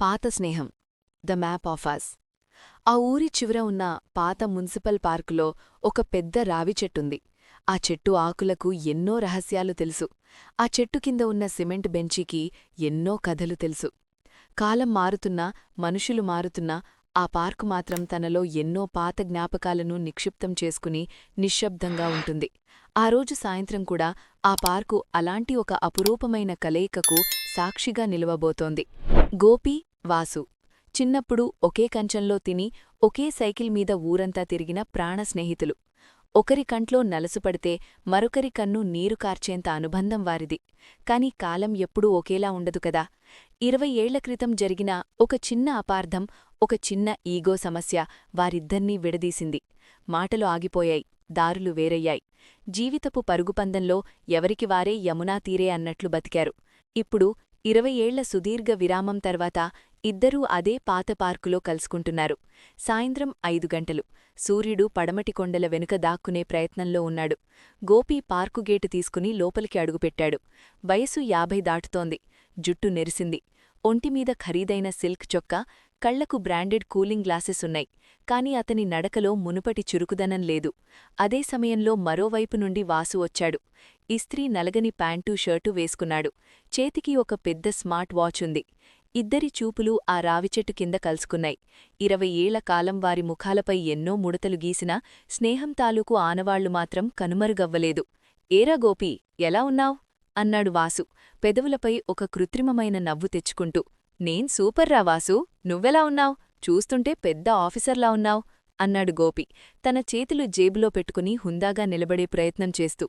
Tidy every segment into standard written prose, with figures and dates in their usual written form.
పాత స్నేహం the map of us. ఆ ఊరి చివర ఉన్న పాత మున్సిపల్ పార్కులో ఒక పెద్ద రావి చెట్టుంది. ఆ చెట్టు ఆకులకు ఎన్నో రహస్యాలు తెలుసు. ఆ చెట్టు కింద ఉన్న సిమెంట్ బెంచీకి ఎన్నో కథలు తెలుసు. కాలం మారుతున్నా, మనుషులు మారుతున్నా ఆ పార్కు మాత్రం తనలో ఎన్నో పాత జ్ఞాపకాలను నిక్షిప్తం చేసుకుని నిశ్శబ్దంగా ఉంటుంది. ఆ రోజు సాయంత్రం కూడా ఆ పార్కు అలాంటి ఒక అపురూపమైన కలయికకు సాక్షిగా నిలవబోతోంది. గోపి, వాసు చిన్నప్పుడు ఒకే కంచంలో తిని ఒకే సైకిల్ మీద ఊరంతా తిరిగిన ప్రాణ స్నేహితులు. ఒకరి కంట్లో నలసుపడితే మరొకరి కన్ను నీరు కార్చేంత అనుబంధం వారిది. కాని కాలం ఎప్పుడూ ఒకేలా ఉండదు కదా. 20 ఏళ్ల క్రితం జరిగిన ఒక చిన్న అపార్థం, ఒక చిన్న ఈగో సమస్య వారిద్దర్నీ విడదీసింది. మాటలు ఆగిపోయాయి, దారులు వేరయ్యాయి. జీవితపు పరుగుపందంలో ఎవరికి వారే యమునా తీరే అన్నట్లు బతికారు. ఇప్పుడు 20 ఏళ్ల సుదీర్ఘ విరామం తర్వాత ఇద్దరూ అదే పాత పార్కులో కలుసుకుంటున్నారు. సాయంత్రం 5 గంటలు. సూర్యుడు పడమటి కొండల వెనుక దాక్కునే ప్రయత్నంలో ఉన్నాడు. గోపి పార్కు గేటు తీసుకుని లోపలికి అడుగుపెట్టాడు. వయసు 50 దాటుతోంది. జుట్టు నెరిసింది. ఒంటిమీద ఖరీదైన సిల్క్ చొక్కా, కళ్లకు బ్రాండెడ్ కూలింగ్ గ్లాసెసున్నాయి. కాని అతని నడకలో మునుపటి చురుకుదనం లేదు. అదే సమయంలో మరోవైపు నుండి వాసు వచ్చాడు. ఇస్త్రీ నలగని ప్యాంటూ షర్టు వేసుకున్నాడు. చేతికి ఒక పెద్ద స్మార్ట్ వాచ్ ఉంది. ఇద్దరి చూపులు ఆ రావిచెట్టు కింద కలుసుకున్నాయి. 20 ఏళ్ల కాలం వారి ముఖాలపై ఎన్నో ముడతలు గీసినా స్నేహం తాలూకు ఆనవాళ్లు మాత్రం కనుమరుగవ్వలేదు. ఏరా గోపీ, ఎలా ఉన్నావ్? అన్నాడు వాసు, పెదవులపై ఒక కృత్రిమమైన నవ్వు తెచ్చుకుంటూ. నేన్ సూపర్రా వాసు, నువ్వెలా ఉన్నావ్? చూస్తుంటే పెద్ద ఆఫీసర్లా ఉన్నావ్ అన్నాడు గోపి, తన చేతులు జేబులో పెట్టుకుని హుందాగా నిలబడే ప్రయత్నం చేస్తూ.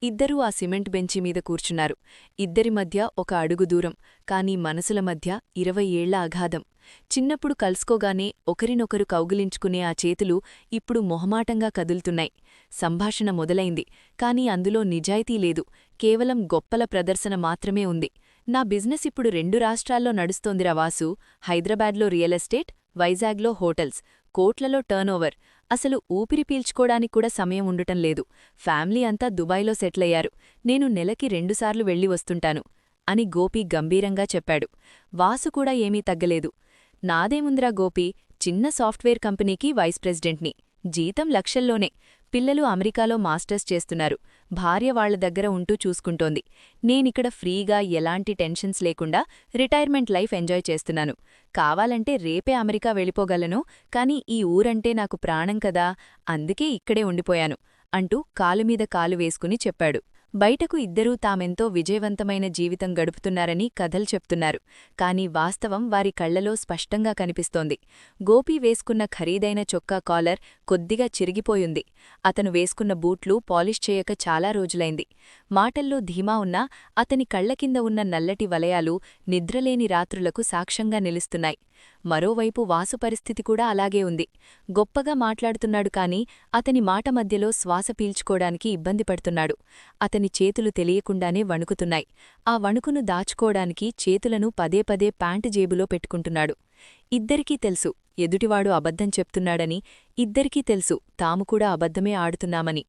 ఇద్దరూ ఆ సిమెంట్ బెంచి మీద కూర్చున్నారు. ఇద్దరి మధ్య ఒక అడుగు దూరం, కానీ మనసుల మధ్య 20 ఏళ్ల అగాధం. చిన్నప్పుడు కలుసుకోగానే ఒకరినొకరు కౌగిలించుకునే ఆ చేతులు ఇప్పుడు మొహమాటంగా కదులుతున్నాయి. సంభాషణ మొదలైంది, కాని అందులో నిజాయితీ లేదు. కేవలం గొప్పల ప్రదర్శన మాత్రమే ఉంది. నా బిజినెస్ ఇప్పుడు 2 రాష్ట్రాల్లో నడుస్తోందిరా వాసు. హైదరాబాద్లో రియల్ ఎస్టేట్, వైజాగ్లో హోటల్స్, కోట్లలో టర్నోవర్. అసలు ఊపిరి పీల్చుకోడానికి కూడా సమయం ఉండటం లేదు. ఫ్యామిలీ అంతా దుబాయ్లో సెటిలయ్యారు. నేను నెలకి 2 సార్లు వెళ్ళి వస్తుంటాను అని గోపి గంభీరంగా చెప్పాడు. వాసు కూడా ఏమీ తగ్గలేదు. నాదేముందిరా గోపీ, చిన్న సాఫ్ట్వేర్ కంపెనీకి వైస్ ప్రెసిడెంట్ని. జీతం లక్షల్లోనే. పిల్లలు అమెరికాలో మాస్టర్స్ చేస్తున్నారు. భార్య వాళ్ల దగ్గర ఉంటూ చూసుకుంటోంది. నేనిక్కడ ఫ్రీగా ఎలాంటి టెన్షన్స్ లేకుండా రిటైర్మెంట్ లైఫ్ ఎంజాయ్ చేస్తున్నాను. కావాలంటే రేపే అమెరికా వెళ్ళిపోగలను, కాని ఈ ఊరంటే నాకు ప్రాణం కదా, అందుకే ఇక్కడే ఉండిపోయాను అంటూ కాలుమీద కాలు వేసుకుని చెప్పాడు. బయటకు ఇద్దరూ తామెంతో విజయవంతమైన జీవితం గడుపుతున్నారని కథలు చెప్తున్నారు. కాని వాస్తవం వారి కళ్లలో స్పష్టంగా కనిపిస్తోంది. గోపి వేసుకున్న ఖరీదైన చొక్కా కాలర్ కొద్దిగా చిరిగిపోయుంది. అతను వేసుకున్న బూట్లు పాలిష్ చేయక చాలా రోజులైంది. మాటల్లో ధీమా ఉన్నా అతని కళ్లకింద ఉన్న నల్లటి వలయాలు నిద్రలేని రాత్రులకు సాక్ష్యంగా నిలుస్తున్నాయి. మరోవైపు వాసు పరిస్థితి కూడా అలాగే ఉంది. గొప్పగా మాట్లాడుతున్నాడు కాని అతని మాట మధ్యలో శ్వాస పీల్చుకోడానికి ఇబ్బంది పడుతున్నాడు. అతని చేతులు తెలియకుండానే వణుకుతున్నాయి. ఆ వణుకును దాచుకోడానికి చేతులను పదే పదే ప్యాంటు జేబులో పెట్టుకుంటున్నాడు. ఇద్దరికీ తెలుసు ఎదుటివాడు అబద్ధం చెప్తున్నాడని, ఇద్దరికీ తెలుసు తాము కూడా అబద్ధమే ఆడుతున్నామని.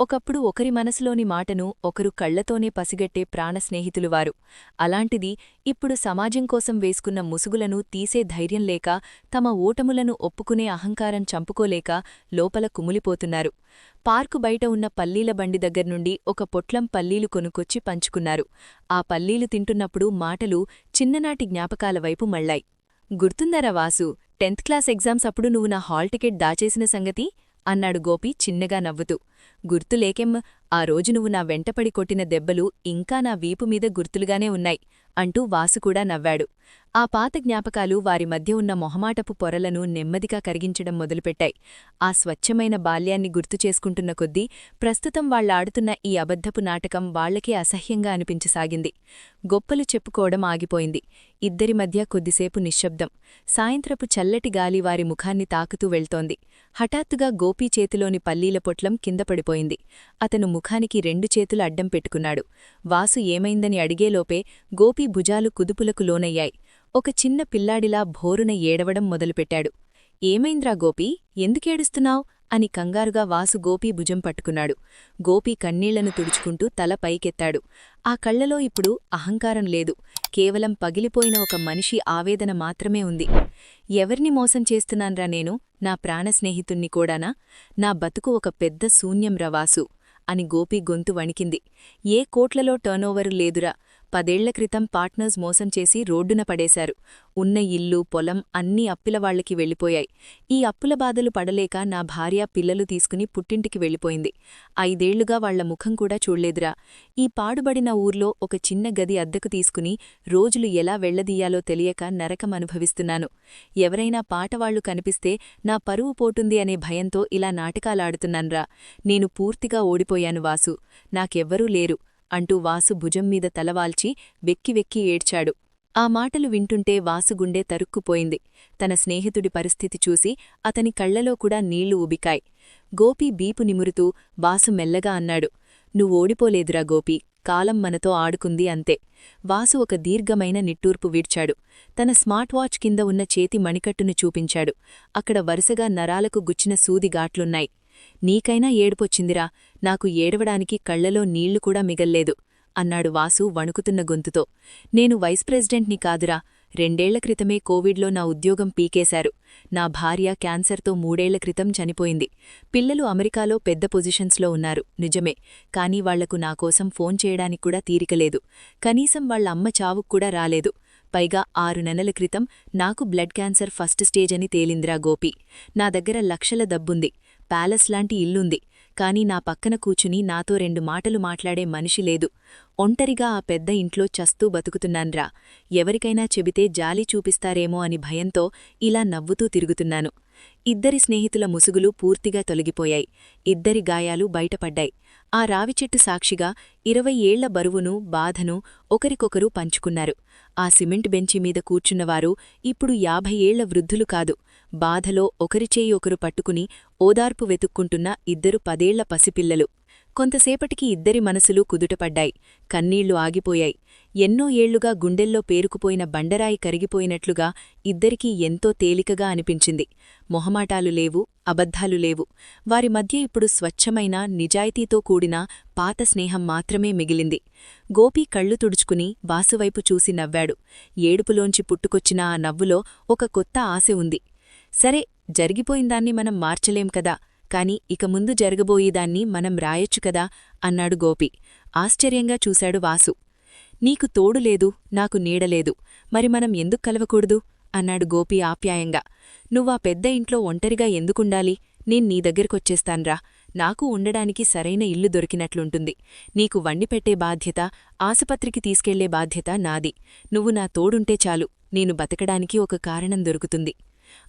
ఒకప్పుడు ఒకరి మనసులోని మాటను ఒకరు కళ్లతోనే పసిగట్టే ప్రాణస్నేహితులు వారు. అలాంటిది ఇప్పుడు సమాజం కోసం వేసుకున్న ముసుగులను తీసే ధైర్యం లేక, తమ ఓటములను ఒప్పుకునే అహంకారం చంపుకోలేక లోపల కుమిలిపోతున్నారు. పార్కు బయట ఉన్న పల్లీల బండి దగ్గర్నుండి ఒక పొట్లం పల్లీలు కొనుక్కొచ్చి పంచుకున్నారు. ఆ పల్లీలు తింటున్నప్పుడు మాటలు చిన్ననాటి జ్ఞాపకాల వైపు మళ్ళాయి. గుర్తుందరా వాసు, 10th క్లాస్ ఎగ్జామ్స్ అప్పుడు నువ్వు నా హాల్ టికెట్ దాచేసిన సంగతి అన్నాడు గోపి చిన్నగా నవ్వుతూ. గుర్తులేకెమ్, ఆ రోజు నువ్వు నా వెంటపడి కొట్టిన దెబ్బలు ఇంకా నా వీపుమీద గుర్తులుగానే ఉన్నాయి అంటూ వాసు కూడా నవ్వాడు. ఆ పాత జ్ఞాపకాలు వారి మధ్య ఉన్న మొహమాటపు పొరలను నెమ్మదిగా కరిగించడం మొదలుపెట్టాయి. ఆ స్వచ్ఛమైన బాల్యాన్ని గుర్తుచేసుకుంటున్న కొద్దీ ప్రస్తుతం వాళ్లాడుతున్న ఈ అబద్ధపు నాటకం వాళ్లకే అసహ్యంగా అనిపించసాగింది. గొప్పలు చెప్పుకోవడం ఆగిపోయింది. ఇద్దరి మధ్య కొద్దిసేపు నిశ్శబ్దం. సాయంత్రపు చల్లటి గాలి వారి ముఖాన్ని తాకుతూ వెళ్తోంది. హఠాత్తుగా గోపీ చేతిలోని పల్లీల పొట్లం కింద పడిపోయింది. అతను ముఖానికి 2 చేతులు అడ్డం పెట్టుకున్నాడు. వాసు ఏమైందని అడిగేలోపే గోపీ భుజాలు కుదుపులకు లోనయ్యాయి. ఒక చిన్న పిల్లాడిలా భోరున ఏడవడం మొదలుపెట్టాడు. ఏమైంద్రా గోపీ, ఎందుకేడుస్తున్నావ్ అని కంగారుగా వాసు గోపీ భుజం పట్టుకున్నాడు. గోపీ కన్నీళ్లను తుడుచుకుంటూ తల పైకెత్తాడు. ఆ కళ్లలో ఇప్పుడు అహంకారం లేదు, కేవలం పగిలిపోయిన ఒక మనిషి ఆవేదన మాత్రమే ఉంది. ఎవరిని మోసం చేస్తున్నాన్రా నేను? నా ప్రాణస్నేహితుణ్ణి కూడానా? నా బతుకు ఒక పెద్ద శూన్యంరా వాసు అని గోపీ గొంతు వణికింది. ఏ కోట్లలో టర్నోవరు లేదురా. 10 ఏళ్ల క్రితం పార్ట్నర్స్ మోసం చేసి రోడ్డున పడేశారు. ఉన్న ఇల్లు, పొలం అన్నీ అప్పిలవాళ్లకి వెళ్ళిపోయాయి. ఈ అప్పుల బాధలు పడలేక నా భార్య, పిల్లలు తీసుకుని పుట్టింటికి వెళ్ళిపోయింది. 5 ఏళ్లుగా వాళ్ల ముఖం కూడా చూడ్లేదురా. ఈ పాడుబడిన ఊర్లో ఒక చిన్న గది అద్దెకు తీసుకుని రోజులు ఎలా వెళ్లదీయాలో తెలియక నరకం అనుభవిస్తున్నాను. ఎవరైనా పాటవాళ్లు కనిపిస్తే నా పరువు పోటుంది అనే భయంతో ఇలా నాటకాలాడుతున్నాన్రా. నేను పూర్తిగా ఓడిపోయాను వాసు, నాకెవ్వరూ లేరు అంటూ వాసు భుజం మీద తలవాల్చి వెక్కి వెక్కి ఏడ్చాడు. ఆ మాటలు వింటుంటే వాసు గుండె తరుక్కుపోయింది. తన స్నేహితుడి పరిస్థితి చూసి అతని కళ్లలో కూడా నీళ్లు ఉబికాయ్. గోపీ బీపు నిమురుతూ వాసు మెల్లగా అన్నాడు, నువ్వోడిపోలేదురా గోపీ, కాలం మనతో ఆడుకుంది అంతే. వాసు ఒక దీర్ఘమైన నిట్టూర్పు వీడ్చాడు. తన స్మార్ట్ వాచ్ కింద ఉన్న చేతి మణికట్టును చూపించాడు. అక్కడ వరుసగా నరాలకు గుచ్చిన సూదిగాట్లున్నాయి. నీకైనా ఏడుపొచ్చిందిరా, నాకు ఏడవడానికి కళ్లలో నీళ్లు కూడా మిగల్లేదు అన్నాడు వాసు వణుకుతున్న గొంతుతో. నేను వైస్ ప్రెసిడెంట్ని కాదురా. 2 ఏళ్ల క్రితమే కోవిడ్లో నా ఉద్యోగం పీకేశారు. నా భార్య క్యాన్సర్తో 3 ఏళ్ల క్రితం చనిపోయింది. పిల్లలు అమెరికాలో పెద్ద పొజిషన్స్లో ఉన్నారు నిజమే, కానీ వాళ్లకు నాకోసం ఫోన్ చేయడానికి కూడా తీరికలేదు. కనీసం వాళ్ల అమ్మ చావుక్కూడా రాలేదు. పైగా 6 నెలల క్రితం నాకు బ్లడ్ క్యాన్సర్ ఫస్ట్ స్టేజ్ అని తేలిందిరా గోపీ. నా దగ్గర లక్షల డబ్బుంది, ప్యాలెస్ లాంటి ఇల్లుంది, కాని నా పక్కన కూచుని నాతో 2 మాటలు మాట్లాడే మనిషి లేదు. ఒంటరిగా ఆ పెద్ద ఇంట్లో చస్తూ బతుకుతున్నాన్రా. ఎవరికైనా చెబితే జాలి చూపిస్తారేమో అని భయంతో ఇలా నవ్వుతూ తిరుగుతున్నాను. ఇద్దరి స్నేహితుల ముసుగులు పూర్తిగా తొలగిపోయాయి. ఇద్దరి గాయాలు బయటపడ్డాయి. ఆ రావిచెట్టు సాక్షిగా 20 ఏళ్ల బరువును, బాధను ఒకరికొకరు పంచుకున్నారు. ఆ సిమెంట్ బెంచి మీద కూర్చున్నవారు ఇప్పుడు 50 ఏళ్ల వృద్ధులు కాదు. బాధలో ఒకరిచేయి ఒకరు పట్టుకుని ఓదార్పు వెతుక్కుంటున్న 2 10 ఏళ్ల పసిపిల్లలు. కొంతసేపటికి ఇద్దరి మనసులు కుదుటపడ్డాయి. కన్నీళ్లు ఆగిపోయాయి. ఎన్నో ఏళ్లుగా గుండెల్లో పేరుకుపోయిన బండరాయి కరిగిపోయినట్లుగా ఇద్దరికీ ఎంతో తేలికగా అనిపించింది. మొహమాటాలు లేవు, అబద్ధాలు లేవు. వారి మధ్య ఇప్పుడు స్వచ్ఛమైన, నిజాయితీతో కూడిన పాత స్నేహం మాత్రమే మిగిలింది. గోపీ కళ్ళు తుడుచుకుని వాసువైపు చూసి నవ్వాడు. ఏడుపులోంచి పుట్టుకొచ్చిన ఆ నవ్వులో ఒక కొత్త ఆశ ఉంది. సరే, జరిగిపోయిందాన్ని మనం మార్చలేం కదా, కాని ఇక ముందు జరగబోయేదాన్ని మనం రాయొచ్చు కదా అన్నాడు గోపి. ఆశ్చర్యంగా చూశాడు వాసు. నీకు తోడులేదు, నాకు నీడలేదు, మరి మనం ఎందుకు కలవకూడదు అన్నాడు గోపి ఆప్యాయంగా. నువ్వా పెద్ద ఇంట్లో ఒంటరిగా ఎందుకుండాలి? నేను నీ దగ్గరకొచ్చేస్తాన్రా. నాకు ఉండడానికి సరైన ఇల్లు దొరికినట్లుంటుంది. నీకు వండిపెట్టే బాధ్యత, ఆసుపత్రికి తీసుకెళ్లే బాధ్యత నాది. నువ్వు నా తోడుంటే చాలు, నేను బతకడానికి ఒక కారణం దొరుకుతుంది.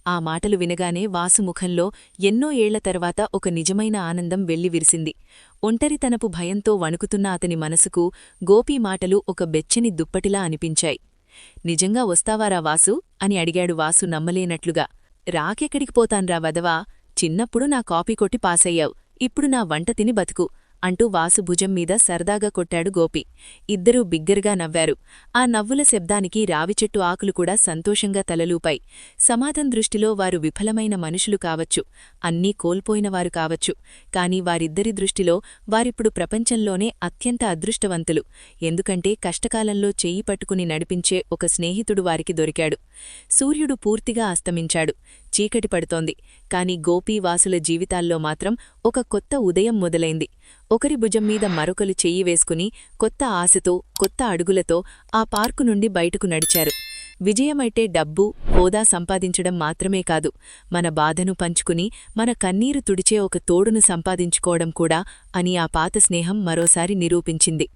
ఆ మాటలు వినగానే వాసు ముఖంలో ఎన్నో ఏళ్ల తర్వాత ఒక నిజమైన ఆనందం వెల్లివిరిసింది. ఒంటరితనపు భయంతో వణుకుతున్న అతని మనసుకు గోపీ మాటలు ఒక బెచ్చని దుప్పటిలా అనిపించాయి. నిజంగా వస్తావారా వాసు అని అడిగాడు వాసు నమ్మలేనట్లుగా. రాకెక్కడికి పోతాన్రా వదవా, చిన్నప్పుడు నా కాపీ కొట్టి పాసయ్యావు, ఇప్పుడు నా వంట తిని బతుకు అంటూ వాసు భుజం మీద సరదాగా కొట్టాడు గోపి. ఇద్దరూ బిగ్గరగా నవ్వారు. ఆ నవ్వుల శబ్దానికి రావిచెట్టు ఆకులు కూడా సంతోషంగా తలలూపాయి. సమాధం దృష్టిలో వారు విఫలమైన మనుషులు కావచ్చు, అన్నీ కోల్పోయినవారు కావచ్చు, కాని వారిద్దరి దృష్టిలో వారిప్పుడు ప్రపంచంలోనే అత్యంత అదృష్టవంతులు. ఎందుకంటే కష్టకాలంలో చెయ్యి పట్టుకుని నడిపించే ఒక స్నేహితుడు వారికి దొరికాడు. సూర్యుడు పూర్తిగా అస్తమించాడు. చీకటి పడుతోంది. కాని గోపీ వాసుల జీవితాల్లో మాత్రం ఒక కొత్త ఉదయం మొదలైంది. ఒకరి భుజం మీద మరొకరు చెయ్యి వేసుకుని కొత్త ఆశతో, కొత్త అడుగులతో ఆ పార్కు నుండి బయటకు నడిచారు. విజయమైతే డబ్బు, హోదా సంపాదించడం మాత్రమే కాదు, మన బాధను పంచుకుని మన కన్నీరు తుడిచే ఒక తోడును సంపాదించుకోవడం కూడా అని ఆ పాత స్నేహం మరోసారి నిరూపించింది.